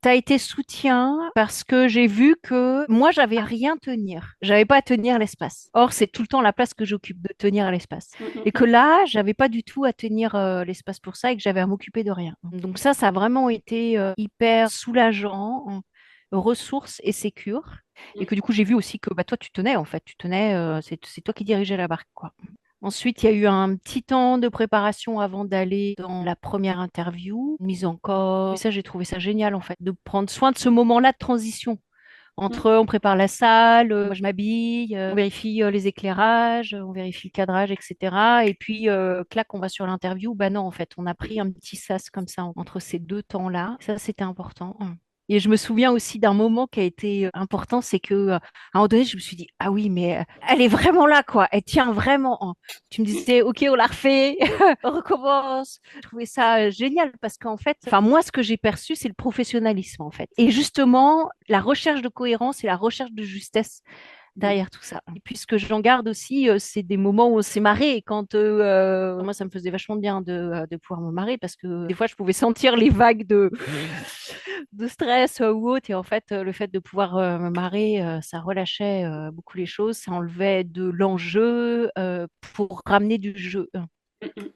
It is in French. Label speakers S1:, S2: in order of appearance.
S1: T'as été soutien parce que j'ai vu que moi, j'avais à rien tenir. J'avais pas à tenir l'espace. Or, c'est tout le temps la place que j'occupe de tenir l'espace.
S2: Mm, mm,
S1: Et que
S2: mm.
S1: là, j'avais pas du tout à tenir l'espace pour ça et que j'avais à m'occuper de rien. Donc ça a vraiment été hyper soulageant, ressource et sécure. Et que du coup, j'ai vu aussi que bah, toi, tu tenais en fait. Tu tenais, c'est toi qui dirigeais la barque, quoi. Ensuite, il y a eu un petit temps de préparation avant d'aller dans la première interview, mise en corde. Et ça, j'ai trouvé ça génial, en fait, de prendre soin de ce moment-là de transition.
S2: Mm.
S1: Entre, on prépare la salle, moi je m'habille, on vérifie les éclairages, on vérifie le cadrage, etc. Et puis, clac, on va sur l'interview. Bah non, en fait, on a pris un petit sas comme ça entre ces deux temps-là. Ça, c'était important. Et je me souviens aussi d'un moment qui a été important, c'est que à un moment donné, je me suis dit, ah oui, mais elle est vraiment là, quoi. Elle tient vraiment. Tu me disais, ok, on la refait, on recommence. Je trouvais ça génial parce qu'en fait, enfin moi, ce que j'ai perçu, c'est le professionnalisme en fait. Et justement, la recherche de cohérence et la recherche de justesse
S2: Mm.
S1: derrière tout ça. Et puis ce que j'en garde aussi, c'est des moments où on s'est marré. Et quand moi, ça me faisait vachement bien de pouvoir me marrer parce que des fois, je pouvais sentir les vagues de stress ou autre. Et en fait, le fait de pouvoir me marrer, ça relâchait beaucoup les choses, ça enlevait de l'enjeu pour ramener du jeu.
S2: Mm, mm.